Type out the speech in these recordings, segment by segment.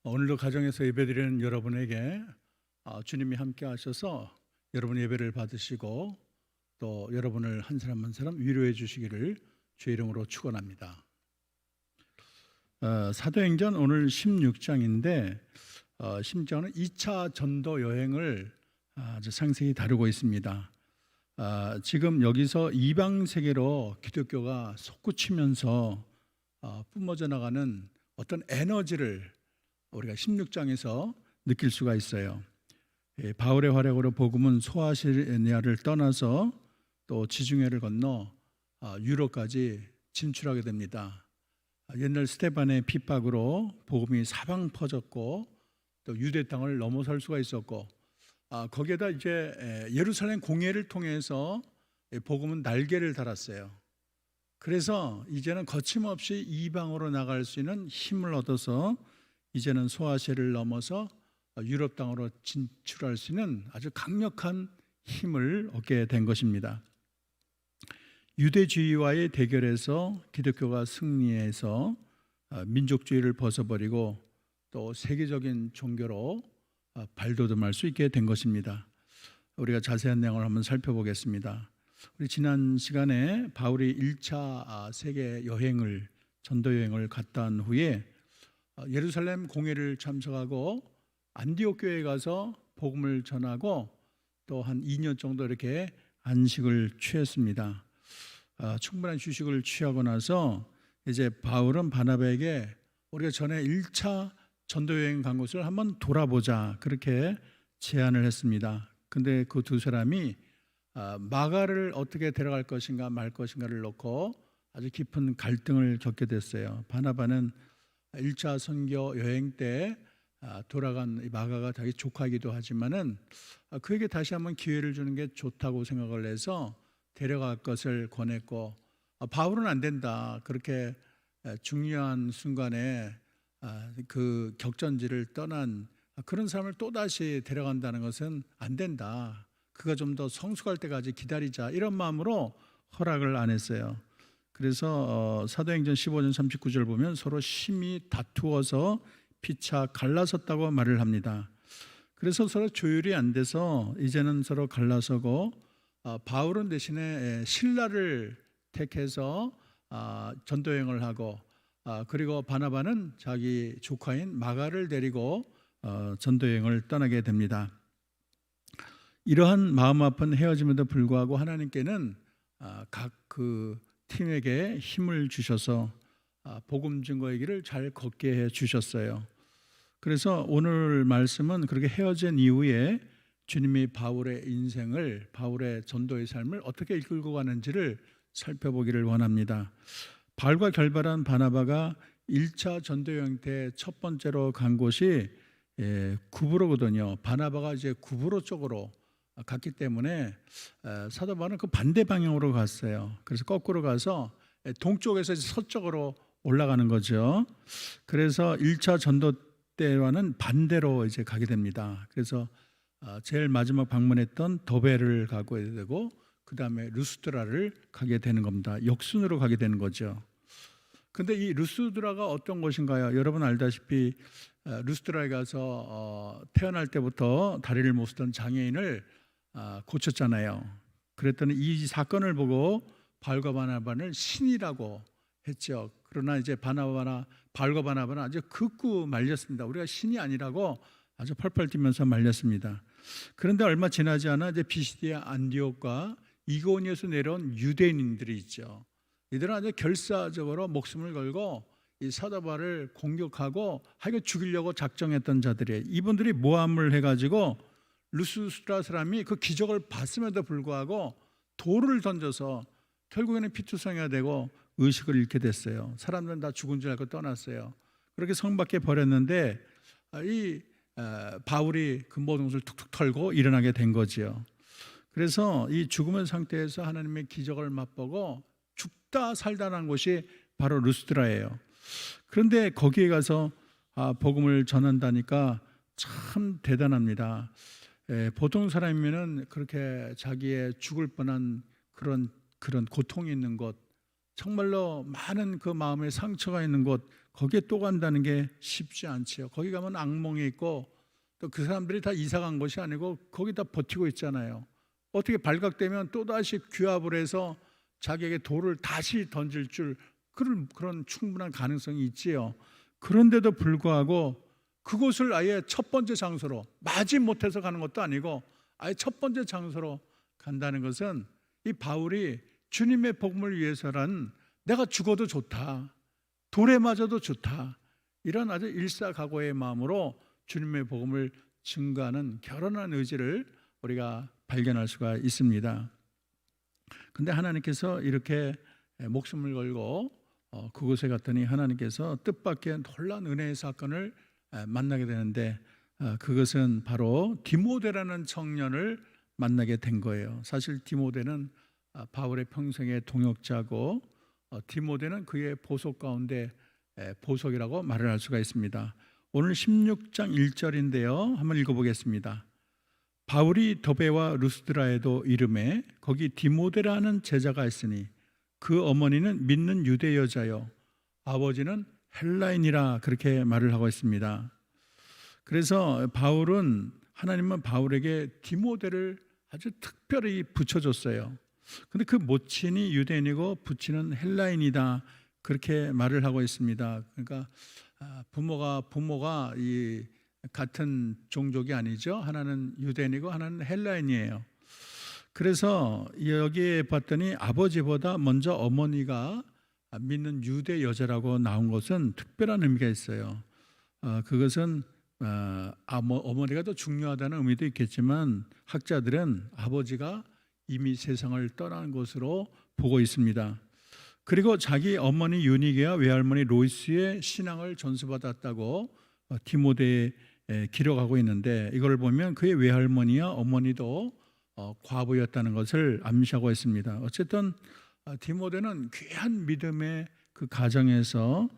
오늘도 가정에서 예배드리는 여러분에게 주님이 함께 하셔서 여러분 예배를 받으시고 또 여러분을 한 사람 한 사람 위로해 주시기를 주의 이름으로 축원합니다. 사도행전 오늘 16장인데 16장은 2차 전도 여행을 아주 상세히 다루고 있습니다. 지금 여기서 이방 세계로 기독교가 솟구치면서 뿜어져 나가는 어떤 에너지를 우리가 16장에서 느낄 수가 있어요. 바울의 활약으로 복음은 소아시아를 떠나서 또 지중해를 건너 유럽까지 진출하게 됩니다. 옛날 스테반의 핍박으로 복음이 사방 퍼졌고 또 유대 땅을 넘어설 수가 있었고 거기에다 이제 예루살렘 공회를 통해서 복음은 날개를 달았어요. 그래서 이제는 거침없이 이방으로 나갈 수 있는 힘을 얻어서 이제는 소아시아를 넘어서 유럽 땅으로 진출할 수 있는 아주 강력한 힘을 얻게 된 것입니다. 유대주의와의 대결에서 기독교가 승리해서 민족주의를 벗어버리고 또 세계적인 종교로 발돋움할 수 있게 된 것입니다. 우리가 자세한 내용을 한번 살펴보겠습니다. 우리 지난 시간에 바울이 1차 세계 여행을 전도 여행을 갔다 온 후에 예루살렘 공회를 참석하고 안디옥 교회에 가서 복음을 전하고 또 한 2년 정도 이렇게 안식을 취했습니다. 충분한 휴식을 취하고 나서 이제 바울은 바나바에게 우리가 전에 1차 전도 여행 간 곳을 한번 돌아보자 그렇게 제안을 했습니다. 근데 그 두 사람이 마가를 어떻게 데려갈 것인가 말 것인가를 놓고 아주 깊은 갈등을 겪게 됐어요. 바나바는 1차 선교 여행 때 돌아간 마가가 자기 조카이기도 하지만은 그에게 다시 한번 기회를 주는 게 좋다고 생각을 해서 데려갈 것을 권했고 바울은 안 된다. 그렇게 중요한 순간에 그 격전지를 떠난 그런 사람을 또다시 데려간다는 것은 안 된다. 그가 좀 더 성숙할 때까지 기다리자 이런 마음으로 허락을 안 했어요. 그래서 사도행전 15장 39절 보면 서로 심히 다투어서 피차 갈라섰다고 말을 합니다. 그래서 서로 조율이 안 돼서 이제는 서로 갈라서고 바울은 대신에 신라를 택해서 전도여행을 하고 그리고 바나바는 자기 조카인 마가를 데리고 전도여행을 떠나게 됩니다. 이러한 마음 아픈 헤어짐에도 불구하고 하나님께는 각 그 팀에게 힘을 주셔서 복음 증거의 길을 잘 걷게 해 주셨어요. 그래서 오늘 말씀은 그렇게 헤어진 이후에 주님이 바울의 인생을 바울의 전도의 삶을 어떻게 이끌고 가는지를 살펴보기를 원합니다. 바울과 결발한 바나바가 1차 전도여행 때 첫 번째로 간 곳이 구브로거든요. 바나바가 이제 구브로 쪽으로 갔기 때문에 사도 바울은 그 반대 방향으로 갔어요. 그래서 거꾸로 가서 동쪽에서 서쪽으로 올라가는 거죠. 그래서 1차 전도 때와는 반대로 이제 가게 됩니다. 그래서 제일 마지막 방문했던 더베를 가게 되고 그 다음에 루스드라를 가게 되는 겁니다. 역순으로 가게 되는 거죠. 근데 이 루스드라가 어떤 곳인가요? 여러분 알다시피 루스드라에 가서 태어날 때부터 다리를 못 쓰던 장애인을 고쳤잖아요. 그랬더니 이 사건을 보고 바울과 바나바를 신이라고 했죠. 그러나 이제 바울과 바나바는 아주 극구 말렸습니다. 우리가 신이 아니라고 아주 펄펄 뛰면서 말렸습니다. 그런데 얼마 지나지 않아 이제 비시디아 안디옥과 이고니에서 내려온 유대인들이 있죠. 이들은 아주 결사적으로 목숨을 걸고 이 사도 바울을 공격하고 하여간 죽이려고 작정했던 자들이에요. 이분들이 모함을 해가지고 루스드라 사람이 그 기적을 봤음에도 불구하고 돌을 던져서 결국에는 피투성이가 되고 의식을 잃게 됐어요. 사람들은 다 죽은 줄 알고 떠났어요. 그렇게 성 밖에 버렸는데 이 바울이 그 모든 것을 툭툭 털고 일어나게 된 거지요. 그래서 이 죽음의 상태에서 하나님의 기적을 맛보고 죽다 살다 난 곳이 바로 루스드라예요. 그런데 거기에 가서 복음을 전한다니까 참 대단합니다. 보통 사람이면은 그렇게 자기의 죽을 뻔한 그런 고통이 있는 곳, 정말로 많은 그 마음에 상처가 있는 곳, 거기에 또 간다는 게 쉽지 않지요. 거기 가면 악몽이 있고 또 그 사람들이 다 이사 간 것이 아니고 거기다 버티고 있잖아요. 어떻게 발각되면 또다시 규합을 해서 자기에게 돌을 다시 던질 줄 그런 충분한 가능성이 있지요. 그런데도 불구하고 그곳을 아예 첫 번째 장소로 마지 못해서 가는 것도 아니고 아예 첫 번째 장소로 간다는 것은 이 바울이 주님의 복음을 위해서란 내가 죽어도 좋다, 돌에 맞아도 좋다, 이런 아주 일사각오의 마음으로 주님의 복음을 증거하는 결연한 의지를 우리가 발견할 수가 있습니다. 그런데 하나님께서 이렇게 목숨을 걸고 그곳에 갔더니 하나님께서 뜻밖의 놀라운 은혜의 사건을 만나게 되는데 그것은 바로 디모데라는 청년을 만나게 된 거예요. 사실 디모데는 바울의 평생의 동역자고 디모데는 그의 보석 가운데 보석이라고 말을 할 수가 있습니다. 오늘 16장 1절인데요. 한번 읽어보겠습니다. 바울이 더베와 루스드라에도 이름에 거기 디모데라는 제자가 있으니 그 어머니는 믿는 유대 여자요 아버지는 헬라인이라 그렇게 말을 하고 있습니다. 그래서 하나님은 바울에게 디모데를 아주 특별히 붙여줬어요. 근데 그 모친이 유대인이고 부친은 헬라인이다 그렇게 말을 하고 있습니다. 그러니까 부모가 이 같은 종족이 아니죠. 하나는 유대인이고 하나는 헬라인이에요. 그래서 여기에 봤더니 아버지보다 먼저 어머니가 믿는 유대 여자라고 나온 것은 특별한 의미가 있어요. 그것은 어머니가 더 중요하다는 의미도 있겠지만 학자들은 아버지가 이미 세상을 떠난 것으로 보고 있습니다. 그리고 자기 어머니 유니게와 외할머니 로이스의 신앙을 전수받았다고 디모데에 기록하고 있는데 이걸 보면 그의 외할머니와 어머니도 과부였다는 것을 암시하고 있습니다. 어쨌든 디모데는 귀한 믿음의 그 가정에서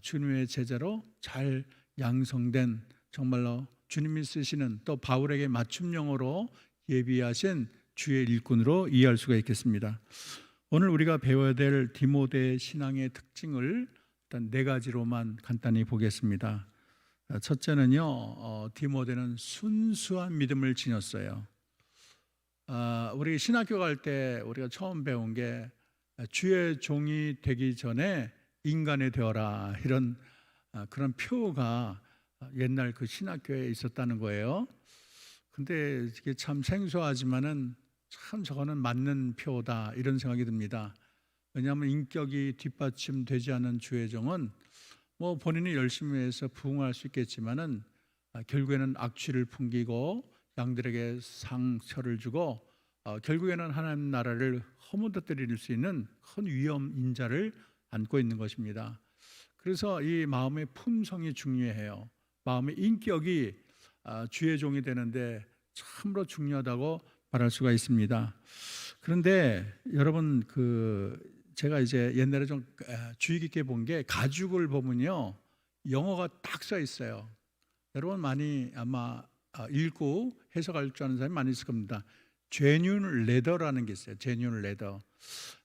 주님의 제자로 잘 양성된 정말로 주님이 쓰시는 또 바울에게 맞춤형으로 예비하신 주의 일꾼으로 이해할 수가 있겠습니다. 오늘 우리가 배워야 될 디모데의 신앙의 특징을 일단 4가지로만 간단히 보겠습니다. 첫째는요, 디모데는 순수한 믿음을 지녔어요. 우리 신학교 갈 때 우리가 처음 배운 게 주의 종이 되기 전에 인간이 되어라 이런 그런 표가 옛날 그 신학교에 있었다는 거예요. 근데 이게 참 생소하지만은 참 저거는 맞는 표다 이런 생각이 듭니다. 왜냐하면 인격이 뒷받침되지 않은 주의 종은 뭐 본인이 열심히 해서 부응할 수 있겠지만은 결국에는 악취를 풍기고 양들에게 상처를 주고 결국에는 하나님 나라를 허무더뜨릴 수 있는 큰 위험 인자를 안고 있는 것입니다. 그래서 이 마음의 품성이 중요해요. 마음의 인격이 주의 종이 되는데 참으로 중요하다고 말할 수가 있습니다. 그런데 여러분 제가 이제 옛날에 좀 주의 깊게 본 게 가죽을 보면요 영어가 딱 써 있어요. 여러분 많이 아마 읽고 해석할 줄 아는 사람이 많이 있을 겁니다. genuine leather라는 게 있어요. genuine leather.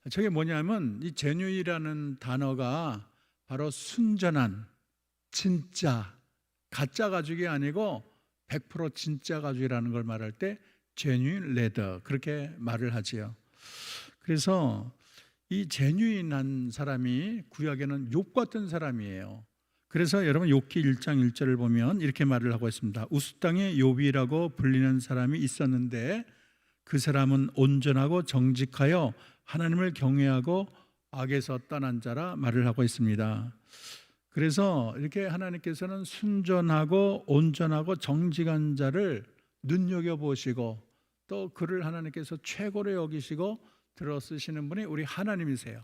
저게 뭐냐면 이 genuine이라는 단어가 바로 순전한, 진짜, 가짜 가죽이 아니고 100% 진짜 가죽이라는 걸 말할 때 genuine leather 그렇게 말을 하지요. 그래서 이 genuine한 사람이 구약에는 욥 같은 사람이에요. 그래서 여러분 욥기 1장 1절을 보면 이렇게 말을 하고 있습니다. 우스 땅에 욥이라고 불리는 사람이 있었는데 그 사람은 온전하고 정직하여 하나님을 경외하고 악에서 떠난 자라 말을 하고 있습니다. 그래서 이렇게 하나님께서는 순전하고 온전하고 정직한 자를 눈여겨보시고 또 그를 하나님께서 최고로 여기시고 들어쓰시는 분이 우리 하나님이세요.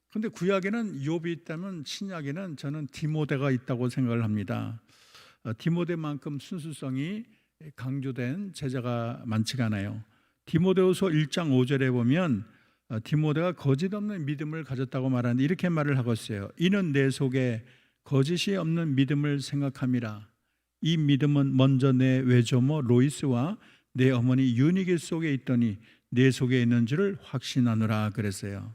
그런데 구약에는 욥이 있다면 신약에는 저는 디모데가 있다고 생각을 합니다. 디모데만큼 순수성이 강조된 제자가 많지가 않아요. 디모데후서 1장 5절에 보면 디모데가 거짓 없는 믿음을 가졌다고 말하는데 이렇게 말을 하고 있어요. 이는 내 속에 거짓이 없는 믿음을 생각함이라. 이 믿음은 먼저 내 외조모 로이스와 내 어머니 유니게 속에 있더니 내 속에 있는 줄을 확신하노라 그랬어요.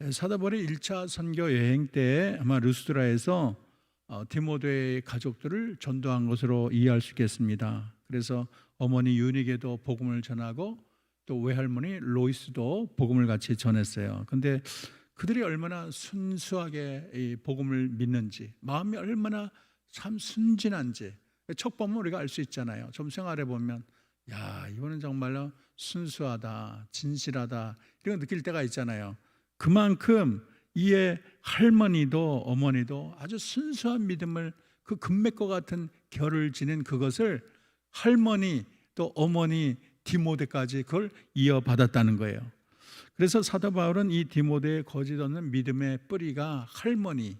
사도 바울이 1차 선교 여행 때 아마 루스드라에서 디모데의 가족들을 전도한 것으로 이해할 수 있겠습니다. 그래서 어머니 유니게도 복음을 전하고 또 외할머니 로이스도 복음을 같이 전했어요. 근데 그들이 얼마나 순수하게 이 복음을 믿는지, 마음이 얼마나 참 순진한지 척 보면 우리가 알 수 있잖아요. 좀 생활해 보면 야, 이거는 정말로 순수하다, 진실하다 이런 거 느낄 때가 있잖아요. 그만큼 이의 할머니도 어머니도 아주 순수한 믿음을, 그 금맥과 같은 결을 지닌 그것을 할머니 또 어머니 디모데까지 그걸 이어받았다는 거예요. 그래서 사도 바울은 이 디모데의 거짓 없는 믿음의 뿌리가 할머니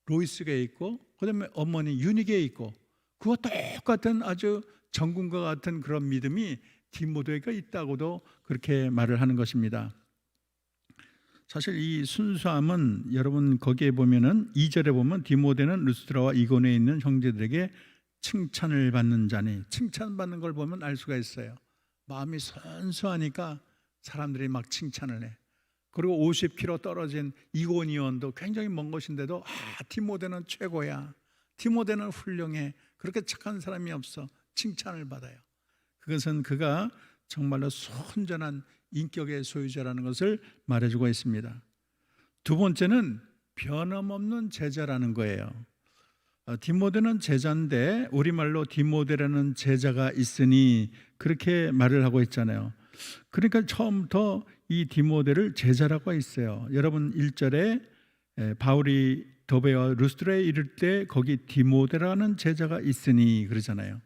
로이스게 있고 그다음에 어머니 유니게 있고, 그와 똑같은 아주 정금과 같은 그런 믿음이 디모데가 있다고도 그렇게 말을 하는 것입니다. 사실 이 순수함은 여러분 거기에 보면은 2절에 보면 디모데는 루스드라와 이고니에 있는 형제들에게 칭찬을 받는 자니, 칭찬받는 걸 보면 알 수가 있어요. 마음이 순수하니까 사람들이 막 칭찬을 해. 그리고 50km 떨어진 이고니온도 굉장히 먼 곳인데도 디모데는 최고야, 디모데는 훌륭해, 그렇게 착한 사람이 없어, 칭찬을 받아요. 그것은 그가 정말로 순전한 인격의 소유자라는 것을 말해주고 있습니다. 두 번째는 변함없는 제자라는 거예요. 디모데는 제자인데 우리말로 디모데라는 제자가 있으니 그렇게 말을 하고 있잖아요. 그러니까 처음부터 이 디모데를 제자라고 했어요. 여러분 1절에 바울이 더베와 루스드라에 이를 때 거기 디모데라는 제자가 있으니 그러잖아요.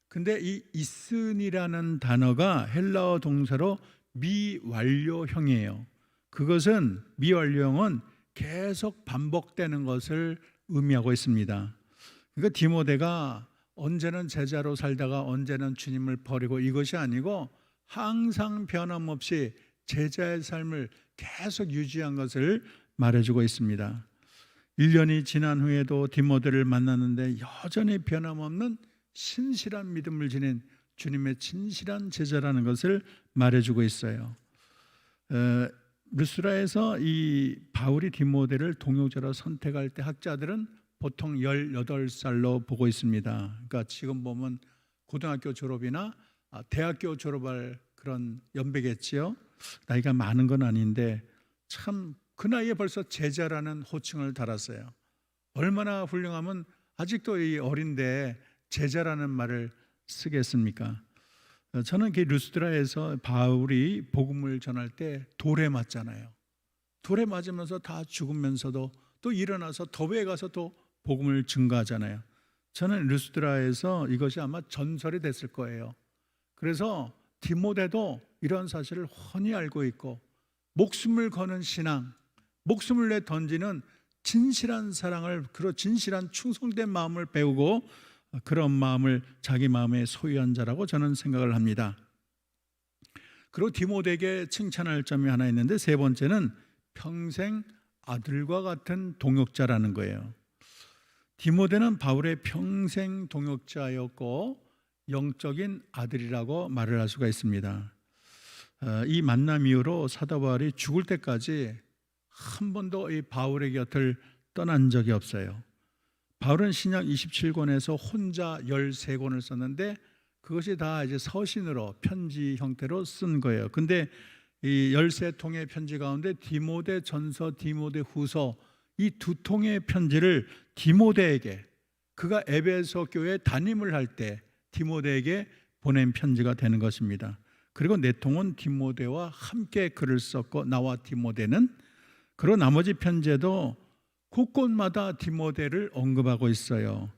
근데 이 있으니라는 단어가 헬라어 동사로 미완료형이에요. 그것은 미완료형은 계속 반복되는 것을 의미하고 있습니다. 그러니까 디모데가 언제는 제자로 살다가 언제는 주님을 버리고 이것이 아니고 항상 변함없이 제자의 삶을 계속 유지한 것을 말해주고 있습니다. 1년이 지난 후에도 디모데를 만났는데 여전히 변함없는 신실한 믿음을 지닌 주님의 진실한 제자라는 것을 말해주고 있어요. 루스드라에서 이 바울이 디모데를 동역자로 선택할 때 학자들은 보통 18살로 보고 있습니다. 그러니까 지금 보면 고등학교 졸업이나 대학교 졸업할 그런 연배겠지요. 나이가 많은 건 아닌데 참 그 나이에 벌써 제자라는 호칭을 달았어요. 얼마나 훌륭하면 아직도 이 어린데 제자라는 말을 쓰겠습니까? 저는 그 루스드라에서 바울이 복음을 전할 때 돌에 맞잖아요. 돌에 맞으면서 다 죽으면서도 또 일어나서 더베에 가서 또 복음을 증거하잖아요. 저는 루스드라에서 이것이 아마 전설이 됐을 거예요. 그래서 디모데도 이런 사실을 훤히 알고 있고 목숨을 거는 신앙, 목숨을 내 던지는 진실한 사랑을, 그런 진실한 충성된 마음을 배우고 그런 마음을 자기 마음에 소유한 자라고 저는 생각을 합니다. 그리고 디모데에게 칭찬할 점이 하나 있는데 세 번째는 평생 아들과 같은 동역자라는 거예요. 디모데는 바울의 평생 동역자였고 영적인 아들이라고 말을 할 수가 있습니다. 이 만남 이후로 사도 바울이 죽을 때까지 한 번도 이 바울의 곁을 떠난 적이 없어요. 바울은 신약 27권에서 혼자 13권을 썼는데 그것이 다 이제 서신으로 편지 형태로 쓴 거예요. 근데 이 13통의 편지 가운데 디모데 전서, 디모데 후서 이 두 통의 편지를 디모데에게, 그가 에베소 교회 담임을 할 때 디모데에게 보낸 편지가 되는 것입니다. 그리고 네 통은 디모데와 함께 글을 썼고 나와 디모데는, 그리고 나머지 편지에도 곳곳마다 디모데를 언급하고 있어요.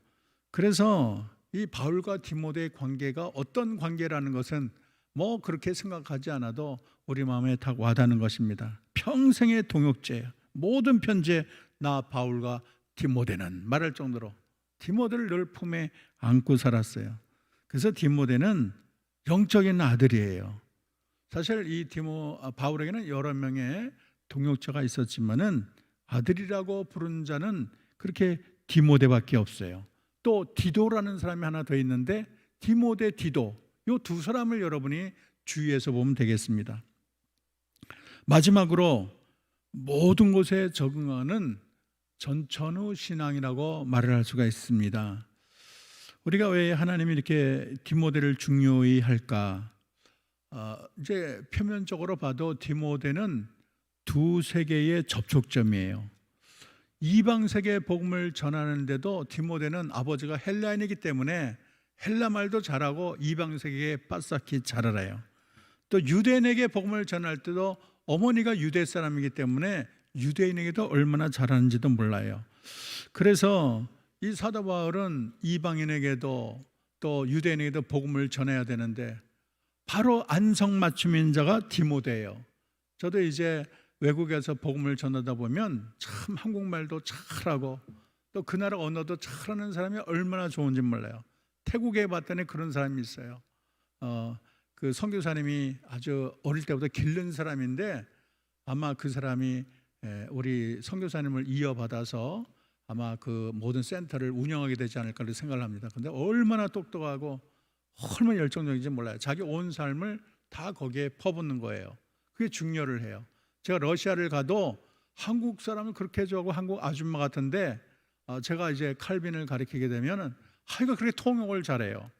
그래서 이 바울과 디모데의 관계가 어떤 관계라는 것은 뭐 그렇게 생각하지 않아도 우리 마음에 다 와닿는 것입니다. 평생의 동역자예요. 모든 편지에 나 바울과 디모데는 말할 정도로 디모데를 늘 품에 안고 살았어요. 그래서 디모데는 영적인 아들이에요. 사실 이 바울에게는 여러 명의 동역자가 있었지만은 아들이라고 부른 자는 그렇게 디모데밖에 없어요. 또 디도라는 사람이 하나 더 있는데 디모데, 디도, 이 두 사람을 여러분이 주의해서 보면 되겠습니다. 마지막으로 모든 곳에 적응하는 전천후 신앙이라고 말을 할 수가 있습니다. 우리가 왜 하나님이 이렇게 디모데를 중요히 할까? 이제 표면적으로 봐도 디모데는 두 세계의 접촉점이에요. 이방 세계 복음을 전하는데도 디모데는 아버지가 헬라인이기 때문에 헬라 말도 잘하고 이방 세계에 빠삭히 잘 알아요. 또 유대인에게 복음을 전할 때도 어머니가 유대 사람이기 때문에 유대인에게도 얼마나 잘하는지도 몰라요. 그래서 이 사도 바울은 이방인에게도 또 유대인에게도 복음을 전해야 되는데 바로 안성맞춤인 자가 디모데예요. 저도 이제 외국에서 복음을 전하다 보면 참 한국말도 잘하고 또 그 나라 언어도 잘하는 사람이 얼마나 좋은지 몰라요. 태국에 봤더니 그런 사람이 있어요. 그 선교사님이 아주 어릴 때부터 기른 사람인데 아마 그 사람이 우리 선교사님을 이어받아서 아마 그 모든 센터를 운영하게 되지 않을까 생각을 합니다. 근데 얼마나 똑똑하고 얼마나 열정적인지 몰라요. 자기 온 삶을 다 거기에 퍼붓는 거예요. 그게 중요를 해요. 제가 러시아를 가도 한국 사람은 그렇게 좋아하고 한국 아줌마 같은데 제가 이제 칼빈을 가르치게 되면은 하여가 그렇게 통역을 잘해요.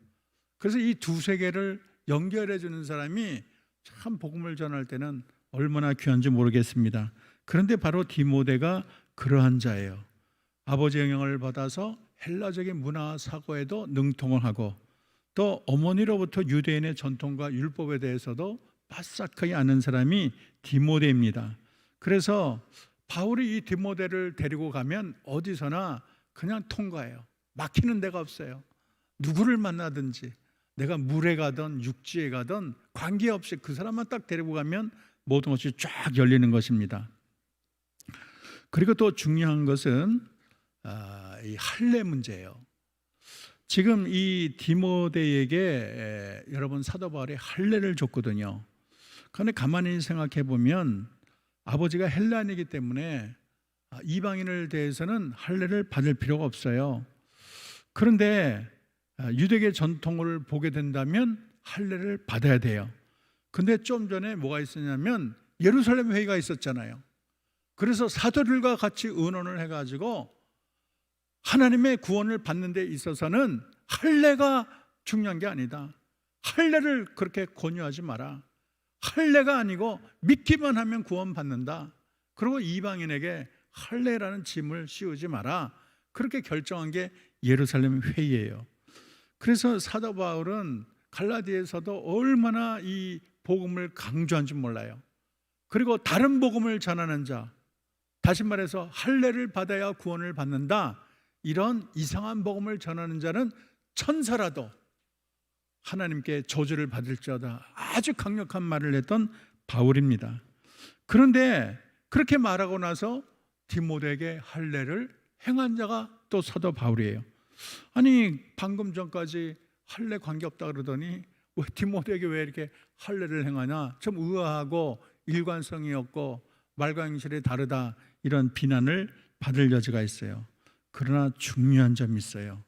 그래서 이 두 세계를 연결해 주는 사람이 참 복음을 전할 때는 얼마나 귀한지 모르겠습니다. 그런데 바로 디모데가 그러한 자예요. 아버지 영향을 받아서 헬라적인 문화 사고에도 능통을 하고 또 어머니로부터 유대인의 전통과 율법에 대해서도 바싹하게 아는 사람이 디모데입니다. 그래서 바울이 이 디모데를 데리고 가면 어디서나 그냥 통과해요. 막히는 데가 없어요. 누구를 만나든지 내가 물에 가든 육지에 가든 관계없이 그 사람만 딱 데리고 가면 모든 것이 쫙 열리는 것입니다. 그리고 또 중요한 것은 이 할례 문제예요. 지금 이 디모데에게 여러분 사도 바울이 할례를 줬거든요. 그런데 가만히 생각해 보면 아버지가 헬라인이기 때문에 이방인을 대해서는 할례를 받을 필요가 없어요. 그런데 유대계 전통을 보게 된다면 할례를 받아야 돼요. 근데 좀 전에 뭐가 있었냐면 예루살렘 회의가 있었잖아요. 그래서 사도들과 같이 의논을 해가지고 하나님의 구원을 받는 데 있어서는 할례가 중요한 게 아니다. 할례를 그렇게 권유하지 마라. 할례가 아니고 믿기만 하면 구원받는다. 그리고 이방인에게 할례라는 짐을 씌우지 마라. 그렇게 결정한 게 예루살렘 회의예요. 그래서 사도 바울은 갈라디아에서도 얼마나 이 복음을 강조한 줄 몰라요. 그리고 다른 복음을 전하는 자, 다시 말해서 할례를 받아야 구원을 받는다, 이런 이상한 복음을 전하는 자는 천사라도 하나님께 저주를 받을지어다, 아주 강력한 말을 했던 바울입니다. 그런데 그렇게 말하고 나서 디모데에게 할례를 행한 자가 또 사도 바울이에요. 아니 방금 전까지 할례 관계없다 그러더니 왜 디모데에게 왜 이렇게 할례를 행하냐, 좀 의아하고 일관성이 없고 말과 행실이 다르다, 이런 비난을 받을 여지가 있어요. 그러나 중요한 점이 있어요.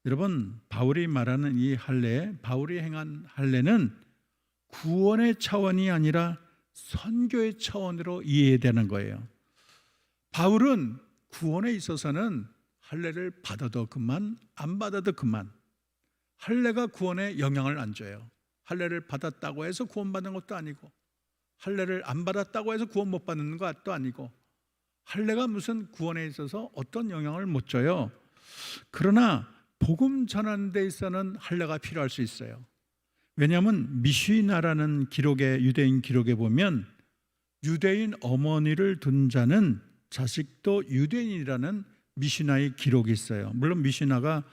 여러분, 바울이 말하는 이 할례, 바울이 행한 할례는 구원의 차원이 아니라 선교의 차원으로 이해되는 거예요. 바울은 구원에 있어서는 할례를 받아도 그만, 안 받아도 그만. 할례가 구원에 영향을 안 줘요. 할례를 받았다고 해서 구원받는 것도 아니고, 할례를 안 받았다고 해서 구원 못 받는 것도 아니고, 할례가 무슨 구원에 있어서 어떤 영향을 못 줘요. 그러나 복음 전하는 데 있어서는 할례가 필요할 수 있어요. 왜냐하면 미시나라는 기록에, 유대인 기록에 보면 유대인 어머니를 둔 자는 자식도 유대인이라는 미시나의 기록이 있어요. 물론 미시나가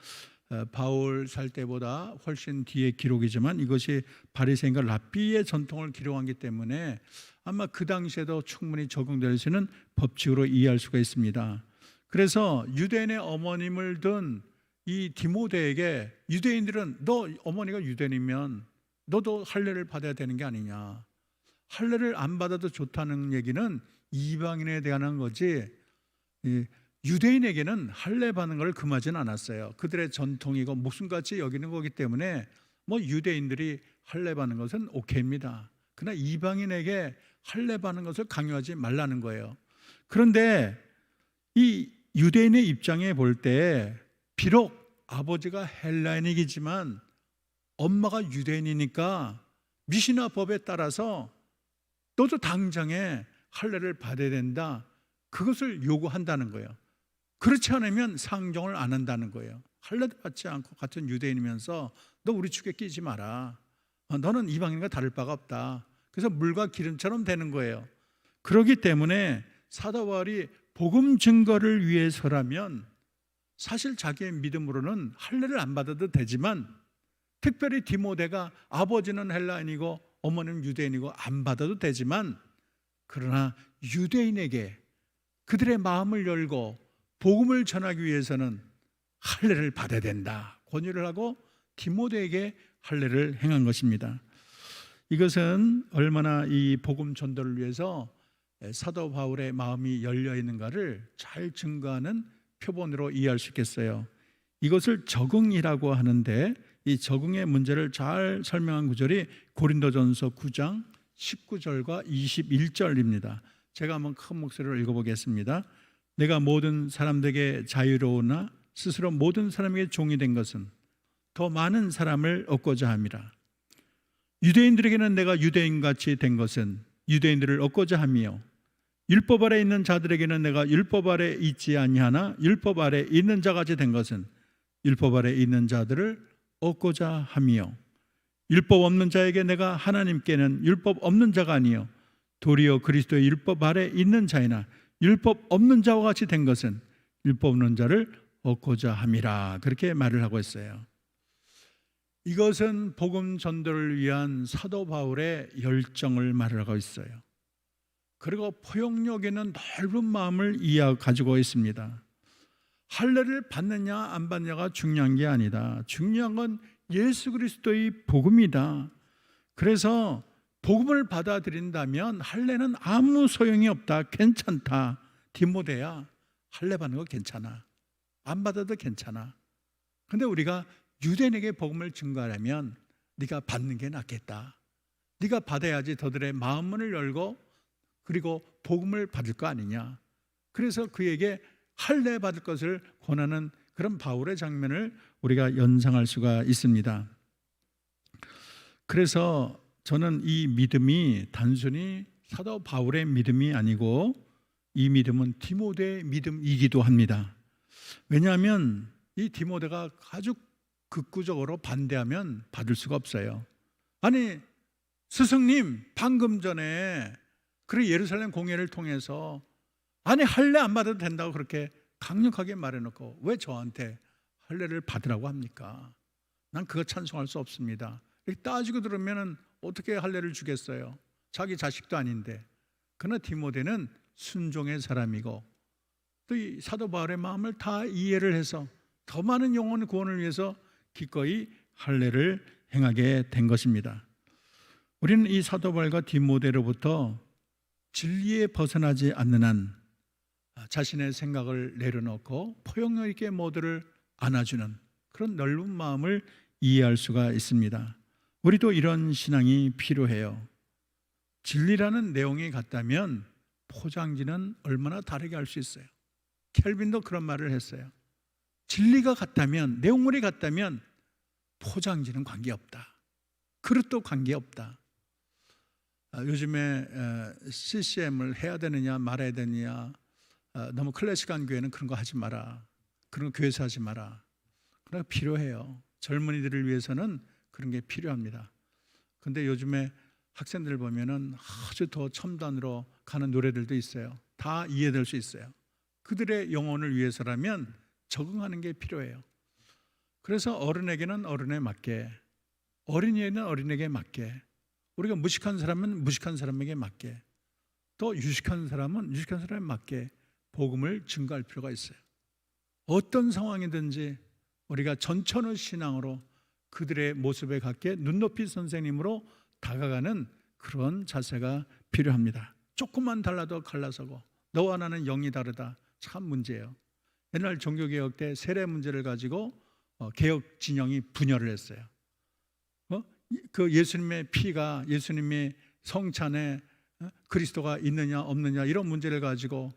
바울 살 때보다 훨씬 뒤의 기록이지만 이것이 바리새인과 랍비의 전통을 기록하기 때문에 아마 그 당시에도 충분히 적용될 수 있는 법칙으로 이해할 수가 있습니다. 그래서 유대인의 어머님을 둔 이 디모데에게 유대인들은 너 어머니가 유대인이면 너도 할례를 받아야 되는 게 아니냐, 할례를 안 받아도 좋다는 얘기는 이방인에 대한 거지 유대인에게는 할례 받는 걸 금하지는 않았어요. 그들의 전통이고 목숨같이 여기는 거기 때문에 뭐 유대인들이 할례 받는 것은 오케이입니다. 그러나 이방인에게 할례 받는 것을 강요하지 말라는 거예요. 그런데 이 유대인의 입장에 볼 때 비록 아버지가 헬라인이지만 엄마가 유대인이니까 미시나 법에 따라서 너도 당장에 할례를 받아야 된다, 그것을 요구한다는 거예요. 그렇지 않으면 상종을 안 한다는 거예요. 할례도 받지 않고 같은 유대인이면서 너 우리 축에 끼지 마라, 너는 이방인과 다를 바가 없다. 그래서 물과 기름처럼 되는 거예요. 그렇기 때문에 사도 바울이 복음 증거를 위해서라면 사실 자기의 믿음으로는 할례를 안 받아도 되지만, 특별히 디모데가 아버지는 헬라인이고 어머니는 유대인이고 안 받아도 되지만, 그러나 유대인에게 그들의 마음을 열고 복음을 전하기 위해서는 할례를 받아야 된다 권유를 하고 디모데에게 할례를 행한 것입니다. 이것은 얼마나 이 복음 전도를 위해서 사도 바울의 마음이 열려 있는가를 잘 증거하는 표본으로 이해할 수 있겠어요. 이것을 적응이라고 하는데, 이 적응의 문제를 잘 설명한 구절이 고린도전서 9장 19절과 21절입니다. 제가 한번 큰 목소리로 읽어보겠습니다. 내가 모든 사람들에게 자유로우나 스스로 모든 사람에게 종이 된 것은 더 많은 사람을 얻고자 함이라. 유대인들에게는 내가 유대인같이 된 것은 유대인들을 얻고자 함이요, 율법 아래 있는 자들에게는 내가 율법 아래 있지 아니하나 율법 아래 있는 자같이 된 것은 율법 아래 있는 자들을 얻고자 함이요, 율법 없는 자에게 내가 하나님께는 율법 없는 자가 아니요 도리어 그리스도의 율법 아래 있는 자이나 율법 없는 자와 같이 된 것은 율법 없는 자를 얻고자 함이라, 그렇게 말을 하고 있어요. 이것은 복음 전도를 위한 사도 바울의 열정을 말하고 있어요. 그리고 포용력 있는 넓은 마음을 가지고 있습니다. 할례를 받느냐 안 받느냐가 중요한 게 아니다. 중요한 건 예수 그리스도의 복음이다. 그래서 복음을 받아들인다면 할례는 아무 소용이 없다, 괜찮다. 디모데야, 할례 받는 거 괜찮아, 안 받아도 괜찮아. 근데 우리가 유대인에게 복음을 증거하려면 네가 받는 게 낫겠다, 네가 받아야지 저들의 마음문을 열고 그리고 복음을 받을 거 아니냐. 그래서 그에게 할례 받을 것을 권하는 그런 바울의 장면을 우리가 연상할 수가 있습니다. 그래서 저는 이 믿음이 단순히 사도 바울의 믿음이 아니고 이 믿음은 디모데의 믿음이기도 합니다. 왜냐하면 이 디모데가 아주 극구적으로 반대하면 받을 수가 없어요. 아니 스승님, 방금 전에 그래 예루살렘 공회를 통해서 아니 할례 안 받아도 된다고 그렇게 강력하게 말해놓고 왜 저한테 할례를 받으라고 합니까? 난 그거 찬송할 수 없습니다. 이렇게 따지고 들으면 어떻게 할례를 주겠어요? 자기 자식도 아닌데. 그러나 디모데는 순종의 사람이고 또 이 사도 바울의 마음을 다 이해를 해서 더 많은 영혼 구원을 위해서 기꺼이 할례를 행하게 된 것입니다. 우리는 이 사도 바울과 디모데로부터 진리에 벗어나지 않는 한 자신의 생각을 내려놓고 포용력 있게 모두를 안아주는 그런 넓은 마음을 이해할 수가 있습니다. 우리도 이런 신앙이 필요해요. 진리라는 내용이 같다면 포장지는 얼마나 다르게 할 수 있어요. 켈빈도 그런 말을 했어요. 진리가 같다면, 내용물이 같다면 포장지는 관계없다, 그릇도 관계없다. 요즘에 CCM을 해야 되느냐 말아야 되느냐, 너무 클래식한 교회는 그런 거 하지 마라, 그런 거 교회에서 하지 마라. 그러나 필요해요. 젊은이들을 위해서는 그런 게 필요합니다. 근데 요즘에 학생들 보면은 아주 더 첨단으로 가는 노래들도 있어요. 다 이해될 수 있어요. 그들의 영혼을 위해서라면 적응하는 게 필요해요. 그래서 어른에게는 어른에 맞게, 어린이에는 어린에게 맞게, 우리가 무식한 사람은 무식한 사람에게 맞게, 또 유식한 사람은 유식한 사람에 맞게 복음을 증거할 필요가 있어요. 어떤 상황이든지 우리가 전천후 신앙으로 그들의 모습에 갖게 눈높이 선생님으로 다가가는 그런 자세가 필요합니다. 조금만 달라도 갈라서고 너와 나는 영이 다르다, 참 문제예요. 옛날 종교개혁 때 세례 문제를 가지고 개혁 진영이 분열을 했어요. 그 예수님의 피가, 예수님의 성찬에 그리스도가 있느냐 없느냐 이런 문제를 가지고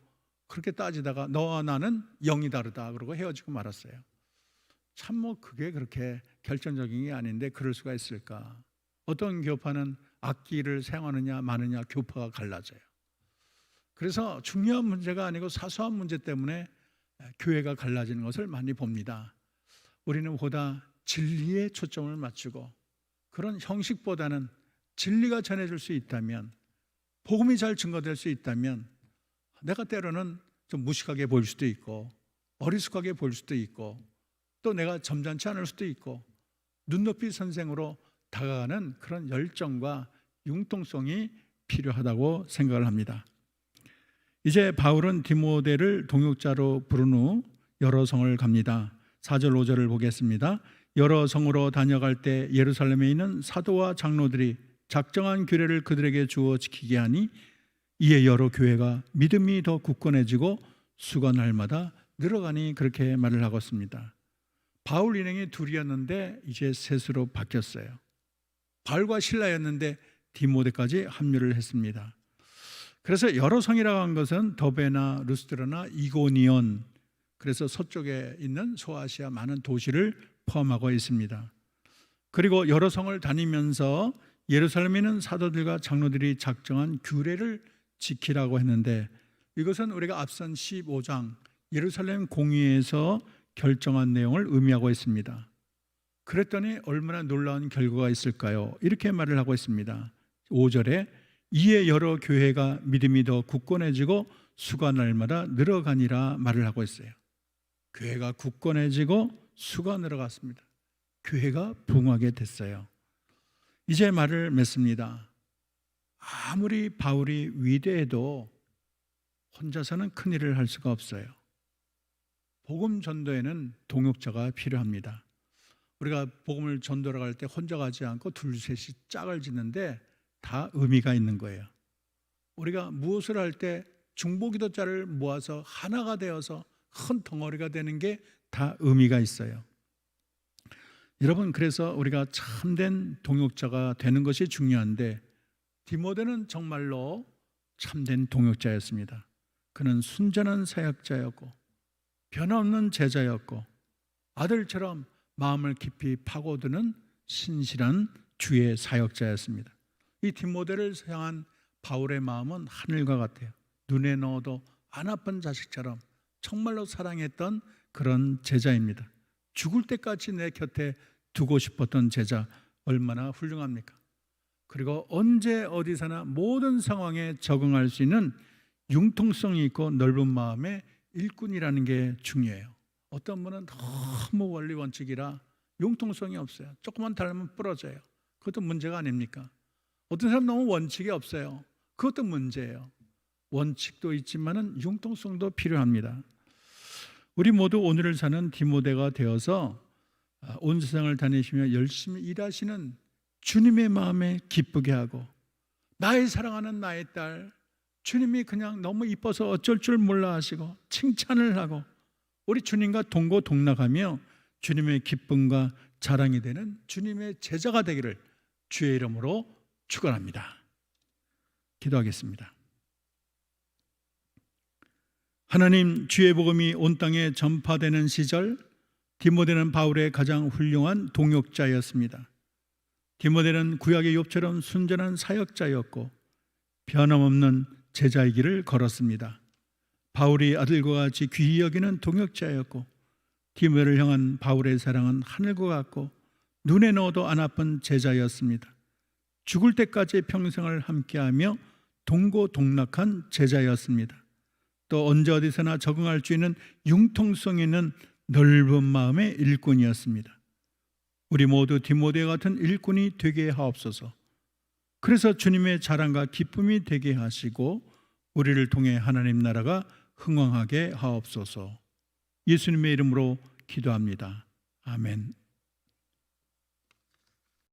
그렇게 따지다가 너와 나는 영이 다르다 그러고 헤어지고 말았어요. 참 그게 그렇게 결정적인 게 아닌데 그럴 수가 있을까? 어떤 교파는 악기를 사용하느냐 마느냐 교파가 갈라져요. 그래서 중요한 문제가 아니고 사소한 문제 때문에 교회가 갈라지는 것을 많이 봅니다. 우리는 보다 진리에 초점을 맞추고 그런 형식보다는 진리가 전해질 수 있다면, 복음이 잘 증거될 수 있다면 내가 때로는 좀 무식하게 보일 수도 있고 어리숙하게 보일 수도 있고 또 내가 점잖지 않을 수도 있고 눈높이 선생으로 다가가는 그런 열정과 융통성이 필요하다고 생각을 합니다. 이제 바울은 디모데를 동역자로 부른 후 여러 성을 갑니다. 4절 5절을 보겠습니다. 여러 성으로 다녀갈 때 예루살렘에 있는 사도와 장로들이 작정한 규례를 그들에게 주어 지키게 하니 이에 여러 교회가 믿음이 더 굳건해지고 수가 날마다 늘어가니 그렇게 말을 하고 있습니다. 바울 일행이 둘이었는데 이제 셋으로 바뀌었어요. 바울과 실라였는데 디모데까지 합류를 했습니다. 그래서 여러 성이라고 한 것은 더베나 루스드라나 이고니온, 그래서 서쪽에 있는 소아시아 많은 도시를 포함하고 있습니다. 그리고 여러 성을 다니면서 예루살렘에 있는 사도들과 장로들이 작정한 규례를 지키라고 했는데 이것은 우리가 앞선 15장 예루살렘 공의에서 결정한 내용을 의미하고 있습니다. 그랬더니 얼마나 놀라운 결과가 있을까요? 이렇게 말을 하고 있습니다. 5절에 이에 여러 교회가 믿음이 더 굳건해지고 수가 날마다 늘어가니라 말을 하고 있어요. 교회가 굳건해지고 수가 늘어갔습니다. 교회가 부흥하게 됐어요. 이제 말을 맺습니다. 아무리 바울이 위대해도 혼자서는 큰 일을 할 수가 없어요. 복음 전도에는 동역자가 필요합니다. 우리가 복음을 전도를 갈 때 혼자 가지 않고 둘셋이 짝을 짓는데 다 의미가 있는 거예요. 우리가 무엇을 할 때 중보기도자를 모아서 하나가 되어서 큰 덩어리가 되는 게 다 의미가 있어요. 여러분, 그래서 우리가 참된 동역자가 되는 것이 중요한데 디모데는 정말로 참된 동역자였습니다. 그는 순전한 사역자였고 변함없는 제자였고 아들처럼 마음을 깊이 파고드는 신실한 주의 사역자였습니다. 이 디모데를 향한 바울의 마음은 하늘과 같아요. 눈에 넣어도 안 아픈 자식처럼 정말로 사랑했던 그런 제자입니다. 죽을 때까지 내 곁에 두고 싶었던 제자, 얼마나 훌륭합니까? 그리고 언제 어디서나 모든 상황에 적응할 수 있는 융통성이 있고 넓은 마음의 일꾼이라는 게 중요해요. 어떤 분은 너무 원리 원칙이라 융통성이 없어요. 조금만 다르면 부러져요. 그것도 문제가 아닙니까? 어떤 사람 너무 원칙이 없어요. 그것도 문제예요. 원칙도 있지만은 융통성도 필요합니다. 우리 모두 오늘을 사는 디모데가 되어서 온 세상을 다니시며 열심히 일하시는 주님의 마음에 기쁘게 하고 나의 사랑하는 나의 딸 주님이 그냥 너무 이뻐서 어쩔 줄 몰라 하시고 칭찬을 하고 우리 주님과 동고동락하며 주님의 기쁨과 자랑이 되는 주님의 제자가 되기를 주의 이름으로 축원합니다. 기도하겠습니다. 하나님, 주의 복음이 온 땅에 전파되는 시절 디모데는 바울의 가장 훌륭한 동역자였습니다. 디모데는 구약의 욥처럼 순전한 사역자였고 변함없는 제자의 길을 걸었습니다. 바울이 아들과 같이 귀히 여기는 동역자였고 디모데를 향한 바울의 사랑은 하늘과 같고 눈에 넣어도 안 아픈 제자였습니다. 죽을 때까지 평생을 함께하며 동고동락한 제자였습니다. 또 언제 어디서나 적응할 수 있는 융통성 있는 넓은 마음의 일꾼이었습니다. 우리 모두 디모데 같은 일꾼이 되게 하옵소서. 그래서 주님의 자랑과 기쁨이 되게 하시고 우리를 통해 하나님 나라가 흥왕하게 하옵소서. 예수님의 이름으로 기도합니다. 아멘.